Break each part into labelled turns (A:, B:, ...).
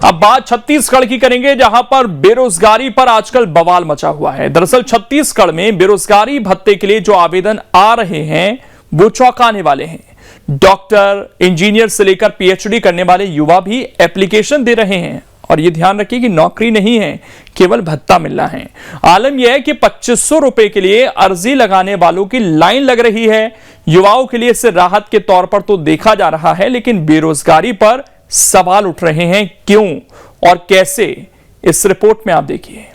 A: अब बात छत्तीसगढ़ की करेंगे, जहां पर बेरोजगारी पर आजकल बवाल मचा हुआ है। दरअसल छत्तीसगढ़ में बेरोजगारी भत्ते के लिए जो आवेदन आ रहे हैं वो चौंकाने वाले हैं। डॉक्टर, इंजीनियर से लेकर पीएचडी करने वाले युवा भी एप्लीकेशन दे रहे हैं। और ये ध्यान रखिए कि नौकरी नहीं है, केवल भत्ता मिलना है। आलम यह है कि 2500 रुपए के लिए अर्जी लगाने वालों की लाइन लग रही है। युवाओं के लिए इसे राहत के तौर पर तो देखा जा रहा है, लेकिन बेरोजगारी पर सवाल उठ रहे हैं। क्यों और कैसे, इस रिपोर्ट में आप देखिए।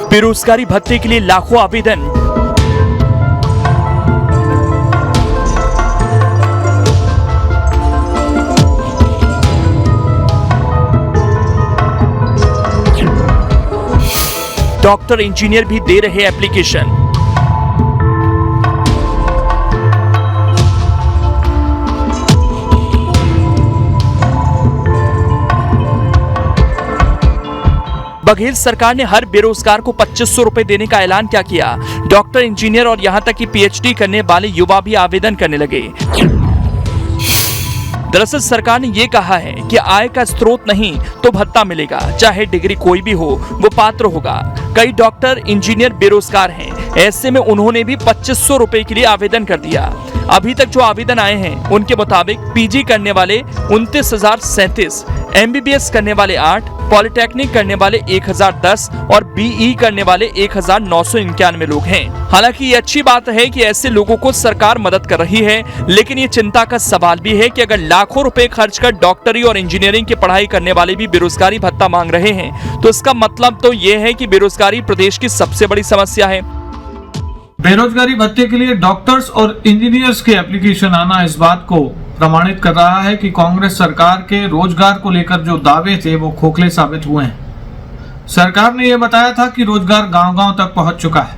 A: बेरोजगारी भत्ते के लिए लाखों आवेदन। डॉक्टर, इंजीनियर भी दे रहे एप्लीकेशन। बघेल सरकार ने हर बेरोजगार को 2500 रुपए देने का ऐलान क्या किया। डॉक्टर, इंजीनियर और यहां तक कि पीएचडी करने वाले युवा भी आवेदन करने लगे। दरअसल सरकार ने यह कहा है कि आय का स्रोत नहीं तो भत्ता मिलेगा, चाहे डिग्री कोई भी हो वो पात्र होगा। कई डॉक्टर, इंजीनियर बेरोजगार हैं, ऐसे में उन्होंने भी 2500 रुपए के लिए आवेदन कर दिया। अभी तक जो आवेदन आए हैं उनके मुताबिक पीजी करने वाले 29,037, एमबीबीएस करने वाले 8, पॉलिटेक्निक करने वाले 1010 और बीई करने वाले 1991 लोग हैं। हालांकि ये अच्छी बात है कि ऐसे लोगों को सरकार मदद कर रही है, लेकिन ये चिंता का सवाल भी है कि अगर लाखों रुपए खर्च कर डॉक्टरी और इंजीनियरिंग की पढ़ाई करने वाले भी बेरोजगारी भत्ता मांग रहे हैं, तो इसका मतलब तो ये है कि बेरोजगारी प्रदेश की सबसे बड़ी समस्या है।
B: बेरोजगारी भत्ते के लिए डॉक्टर्स और इंजीनियर्स के एप्लीकेशन आना इस बात को प्रमाणित कर रहा है कि कांग्रेस सरकार के रोजगार को लेकर जो दावे थे वो खोखले साबित हुए हैं। सरकार ने यह बताया था कि रोजगार गांव-गांव तक पहुंच चुका है।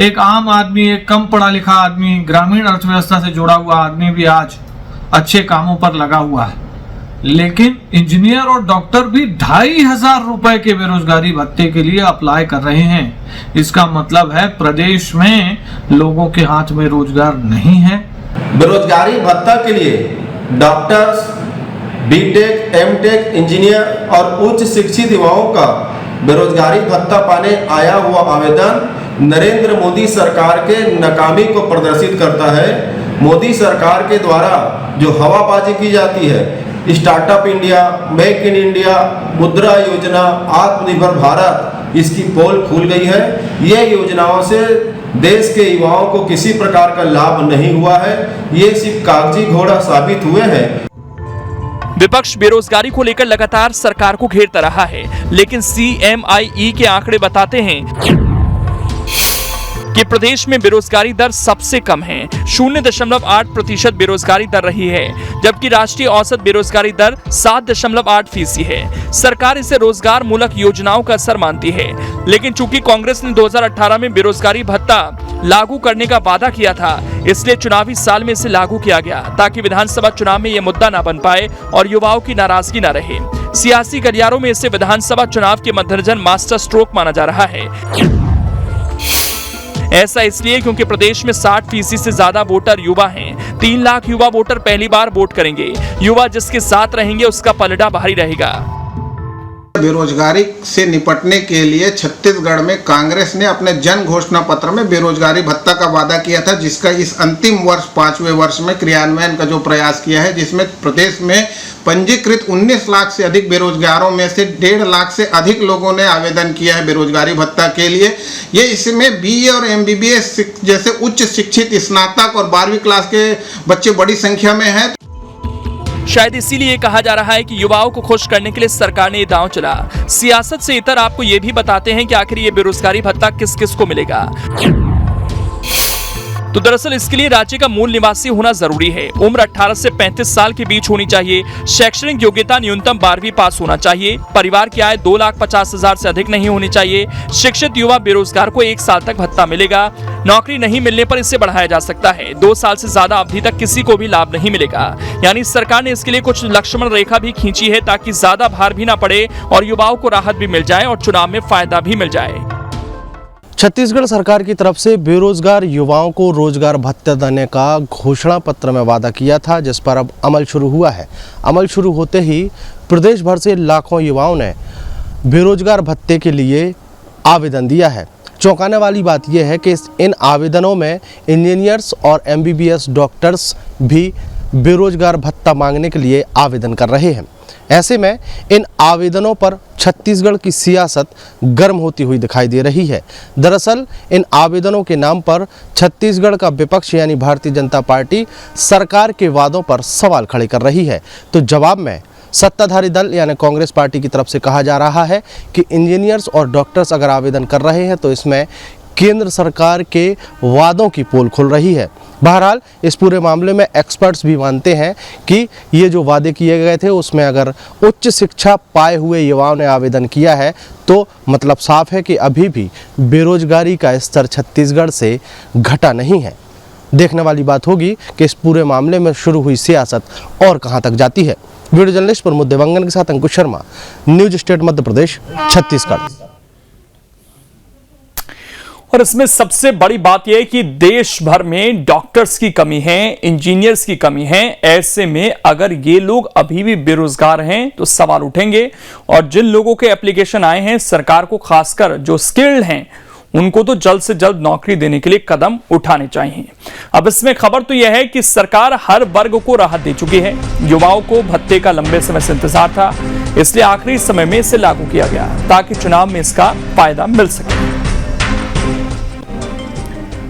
B: एक आम आदमी, एक कम पढ़ा लिखा आदमी, ग्रामीण अर्थव्यवस्था से जुड़ा हुआ आदमी भी आज अच्छे कामों पर लगा हुआ है। लेकिन इंजीनियर और डॉक्टर भी 2500 रुपए के बेरोजगारी भत्ते के लिए अप्लाई कर रहे हैं। इसका मतलब है प्रदेश में लोगों के हाथ में रोजगार नहीं है।
C: बेरोजगारी भत्ता के लिए डॉक्टर्स, बीटेक, एमटेक, इंजीनियर और उच्च शिक्षित युवाओं का बेरोजगारी भत्ता पाने आया हुआ आवेदन नरेंद्र मोदी सरकार के नाकामी को प्रदर्शित करता है। मोदी सरकार के द्वारा जो हवाबाजी की जाती है, startup India, make in India, मुद्रा योजना, आत्मनिर्भर भारत, इसकी पोल खुल गई है। ये योजनाओं से देश के युवाओं को किसी प्रकार का लाभ नहीं हुआ है, ये सिर्फ कागजी घोड़ा साबित हुए हैं।
A: विपक्ष बेरोजगारी को लेकर लगातार सरकार को घेरता रहा है, लेकिन CMIE के आंकड़े बताते हैं कि प्रदेश में बेरोजगारी दर सबसे कम है। 0.8% बेरोजगारी दर रही है, जबकि राष्ट्रीय औसत बेरोजगारी दर 7.8% है। सरकार इसे रोजगार मूलक योजनाओं का असर मानती है, लेकिन चूंकि कांग्रेस ने 2018 में बेरोजगारी भत्ता लागू करने का वादा किया था, इसलिए चुनावी साल में इसे लागू किया गया ताकि विधानसभा चुनाव में यह मुद्दा न बन पाए और युवाओं की नाराजगी न रहे। सियासी गलियारों में इसे विधानसभा चुनाव के मद्देनजर मास्टर स्ट्रोक माना जा रहा है। ऐसा इसलिए क्योंकि प्रदेश में 60% से ज्यादा वोटर युवा हैं। 3 लाख युवा वोटर पहली बार वोट करेंगे। युवा जिसके साथ रहेंगे उसका पलड़ा भारी रहेगा।
D: बेरोजगारी से निपटने के लिए छत्तीसगढ़ में कांग्रेस ने अपने जन घोषणा पत्र में बेरोजगारी भत्ता का वादा किया था, जिसका इस अंतिम वर्ष 5वें वर्ष में क्रियान्वयन का जो प्रयास किया है, जिसमें प्रदेश में पंजीकृत 19 लाख से अधिक बेरोजगारों में से 1.5 लाख से अधिक लोगों ने आवेदन किया है बेरोजगारी भत्ता के लिए। ये इसमें बीए और एमबीबीएस जैसे उच्च शिक्षित स्नातक और 12वीं क्लास के बच्चे बड़ी संख्या में हैं।
A: शायद इसीलिए कहा जा रहा है कि युवाओं को खुश करने के लिए सरकार ने ये दांव चला। सियासत से इतर आपको ये भी बताते हैं कि आखिर ये बेरोजगारी भत्ता किस किस को मिलेगा। तो दरअसल इसके लिए राज्य का मूल निवासी होना जरूरी है। उम्र 18 से 35 साल के बीच होनी चाहिए। शैक्षणिक योग्यता न्यूनतम 12वीं पास होना चाहिए। परिवार की आय 2,50,000 से अधिक नहीं होनी चाहिए। शिक्षित युवा बेरोजगार को 1 साल तक भत्ता मिलेगा। नौकरी नहीं मिलने पर इसे बढ़ाया जा सकता है। 2 साल से ज्यादा अवधि तक किसी को भी लाभ नहीं मिलेगा। यानी सरकार ने इसके लिए कुछ लक्ष्मण रेखा भी खींची है ताकि ज्यादा भार भी ना पड़े और युवाओं को राहत भी मिल जाए और चुनाव में फायदा भी मिल जाए।
E: छत्तीसगढ़ सरकार की तरफ से बेरोजगार युवाओं को रोजगार भत्ता देने का घोषणा पत्र में वादा किया था, जिस पर अब अमल शुरू हुआ है। अमल शुरू होते ही प्रदेश भर से लाखों युवाओं ने बेरोजगार भत्ते के लिए आवेदन दिया है। चौंकाने वाली बात यह है कि इन आवेदनों में इंजीनियर्स और MBBS डॉक्टर्स भी बेरोजगार भत्ता मांगने के लिए आवेदन कर रहे हैं। ऐसे में इन आवेदनों पर छत्तीसगढ़ की सियासत गर्म होती हुई दिखाई दे रही है। दरअसल इन आवेदनों के नाम पर छत्तीसगढ़ का विपक्ष यानी भारतीय जनता पार्टी सरकार के वादों पर सवाल खड़े कर रही है। तो जवाब में सत्ताधारी दल यानी कांग्रेस पार्टी की तरफ से कहा जा रहा है कि इंजीनियर्स और डॉक्टर्स अगर आवेदन कर रहे हैं तो इसमें केंद्र सरकार के वादों की पोल खुल रही है। बहरहाल इस पूरे मामले में एक्सपर्ट्स भी मानते हैं कि ये जो वादे किए गए थे उसमें अगर उच्च शिक्षा पाए हुए युवाओं ने आवेदन किया है तो मतलब साफ है कि अभी भी बेरोजगारी का स्तर छत्तीसगढ़ से घटा नहीं है। देखने वाली बात होगी कि इस पूरे मामले में शुरू हुई सियासत और कहां तक जाती है। वीडियो जर्नलिस्ट प्रमोद देवांगन के साथ अंकुश शर्मा, न्यूज स्टेट मध्य प्रदेश, छत्तीसगढ़।
A: और इसमें सबसे बड़ी बात यह है कि देश भर में डॉक्टर्स की कमी है, इंजीनियर्स की कमी है। ऐसे में अगर ये लोग अभी भी बेरोजगार हैं तो सवाल उठेंगे और जिन लोगों के एप्लीकेशन आए हैं सरकार को, खासकर जो स्किल्ड हैं, उनको तो जल्द से जल्द नौकरी देने के लिए कदम उठाने चाहिए। अब इसमें खबर तो यह है कि सरकार हर वर्ग को राहत दे चुकी है। युवाओं को भत्ते का लंबे समय से इंतजार था, इसलिए आखिरी समय में इसे लागू किया गया ताकि चुनाव में इसका फायदा मिल सके।